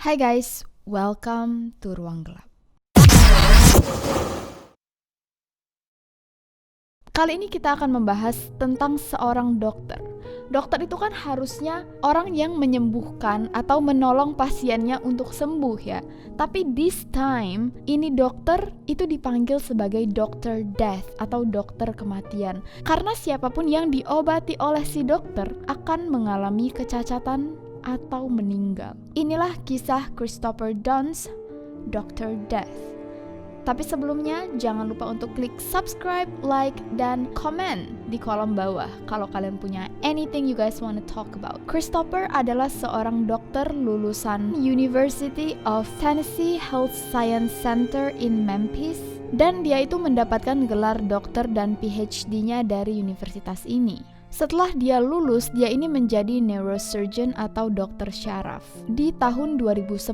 Hai guys, welcome to Ruang Gelap. Kali ini kita akan membahas tentang seorang dokter. Dokter itu kan harusnya orang yang menyembuhkan atau menolong pasiennya untuk sembuh ya. Tapi this time, ini dokter itu dipanggil sebagai Dr. Death atau dokter kematian. Karena siapapun yang diobati oleh si dokter akan mengalami kecacatan atau meninggal. Inilah kisah Christopher Dunst, Dr. Death. Tapi sebelumnya, jangan lupa untuk klik subscribe, like, dan komen di kolom bawah kalau kalian punya anything you guys want to talk about. Christopher adalah seorang dokter lulusan University of Tennessee Health Science Center in Memphis, dan dia itu mendapatkan gelar dokter dan PhD-nya dari universitas ini. Setelah dia lulus, dia ini menjadi neurosurgeon atau dokter syaraf di tahun 2010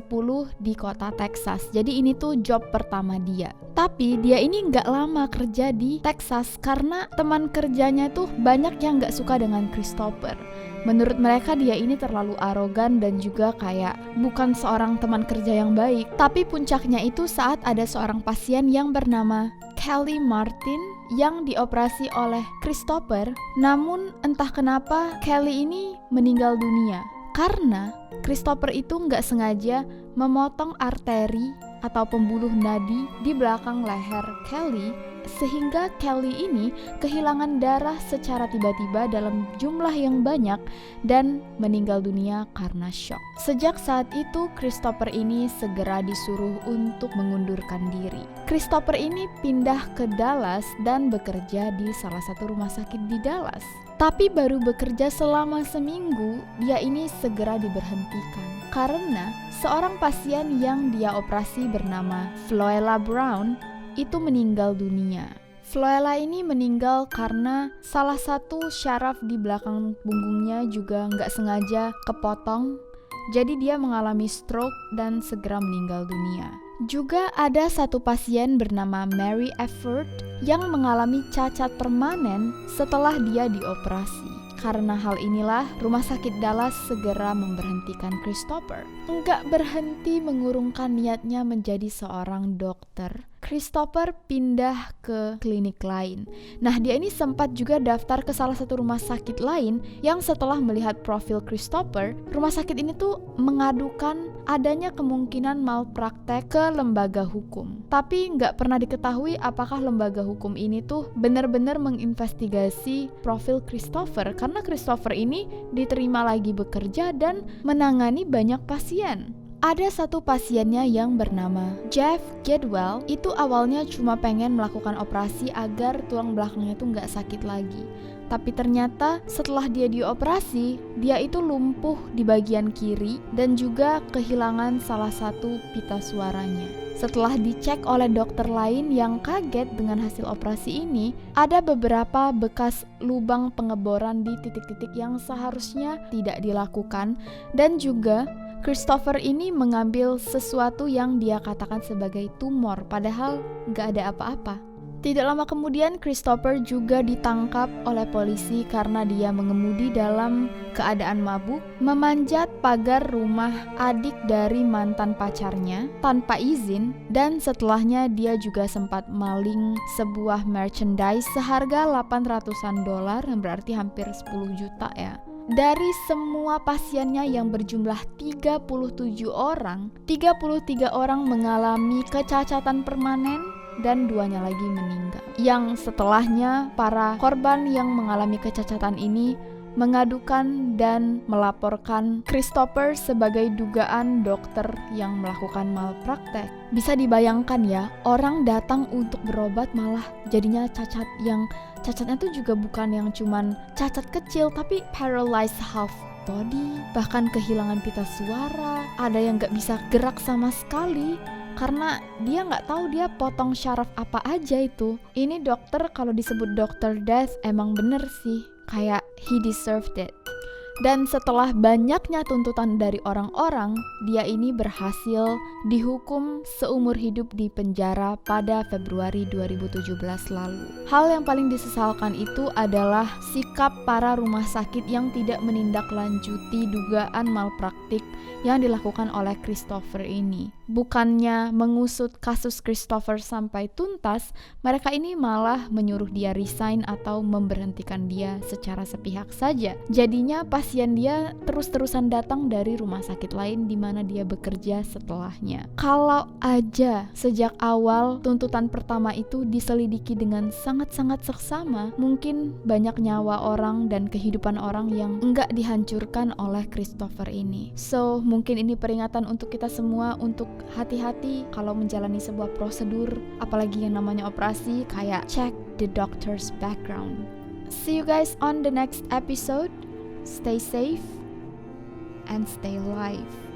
di kota Texas. Jadi ini tuh job pertama dia. Tapi dia ini nggak lama kerja di Texas karena teman kerjanya tuh banyak yang nggak suka dengan Christopher. Menurut mereka dia ini terlalu arogan dan juga kayak bukan seorang teman kerja yang baik. Tapi puncaknya itu saat ada seorang pasien yang bernama Kelly Martin yang dioperasi oleh Christopher, namun entah kenapa Kelly ini meninggal dunia karena Christopher itu nggak sengaja memotong arteri atau pembuluh nadi di belakang leher Kelly, sehingga Kelly ini kehilangan darah secara tiba-tiba dalam jumlah yang banyak dan meninggal dunia karena shock. Sejak saat itu Christopher ini segera disuruh untuk mengundurkan diri. Christopher ini pindah ke Dallas dan bekerja di salah satu rumah sakit di Dallas. Tapi baru bekerja selama seminggu, dia ini segera diberhentikan karena seorang pasien yang dia operasi bernama Floella Brown itu meninggal dunia. Floella ini meninggal karena salah satu syaraf di belakang punggungnya juga nggak sengaja kepotong. Jadi dia mengalami stroke dan segera meninggal dunia. Juga ada satu pasien bernama Mary Efford yang mengalami cacat permanen setelah dia dioperasi. Karena hal inilah, rumah sakit Dallas segera memberhentikan Christopher. Enggak berhenti mengurungkan niatnya menjadi seorang dokter, Christopher pindah ke klinik lain. Nah, dia ini sempat juga daftar ke salah satu rumah sakit lain yang setelah melihat profil Christopher, rumah sakit ini tuh mengadukan adanya kemungkinan malpraktek ke lembaga hukum. Tapi nggak pernah diketahui apakah lembaga hukum ini tuh benar-benar menginvestigasi profil Christopher, karena Christopher ini diterima lagi bekerja dan menangani banyak pasien. Ada satu pasiennya yang bernama Jeff Gedwell, itu awalnya cuma pengen melakukan operasi agar tulang belakangnya tuh nggak sakit lagi. Tapi ternyata setelah dia dioperasi, dia itu lumpuh di bagian kiri dan juga kehilangan salah satu pita suaranya. Setelah dicek oleh dokter lain yang kaget dengan hasil operasi ini, ada beberapa bekas lubang pengeboran di titik-titik yang seharusnya tidak dilakukan, dan juga Christopher ini mengambil sesuatu yang dia katakan sebagai tumor, padahal nggak ada apa-apa. Tidak lama kemudian Christopher juga ditangkap oleh polisi karena dia mengemudi dalam keadaan mabuk, memanjat pagar rumah adik dari mantan pacarnya tanpa izin, dan setelahnya dia juga sempat maling sebuah merchandise seharga $800, berarti hampir 10 juta ya. Dari semua pasiennya yang berjumlah 37 orang, 33 orang mengalami kecacatan permanen dan 2-nya lagi meninggal. Yang setelahnya para korban yang mengalami kecacatan ini mengadukan dan melaporkan Christopher sebagai dugaan dokter yang melakukan malpraktek. Bisa dibayangkan ya, orang datang untuk berobat malah jadinya cacat, yang cacatnya tuh juga bukan yang cuman cacat kecil, tapi paralyzed half body, bahkan kehilangan pita suara, ada yang gak bisa gerak sama sekali karena dia nggak tahu dia potong syaraf apa aja itu. Ini dokter kalau disebut Dr. Death emang bener sih, kayak he deserved it. Dan setelah banyaknya tuntutan dari orang-orang, dia ini berhasil dihukum seumur hidup di penjara pada Februari 2017 lalu. Hal yang paling disesalkan itu adalah sikap para rumah sakit yang tidak menindaklanjuti dugaan malpraktik yang dilakukan oleh Christopher ini. Bukannya mengusut kasus Christopher sampai tuntas, mereka ini malah menyuruh dia resign atau memberhentikan dia secara sepihak saja. Jadinya pasien dia terus-terusan datang dari rumah sakit lain di mana dia bekerja setelahnya. Kalau aja sejak awal tuntutan pertama itu diselidiki dengan sangat-sangat seksama, mungkin banyak nyawa orang dan kehidupan orang yang enggak dihancurkan oleh Christopher ini. So, mungkin ini peringatan untuk kita semua untuk hati-hati kalau menjalani sebuah prosedur, apalagi yang namanya operasi, kayak check the doctor's background. See you guys on the next episode. Stay safe and stay alive.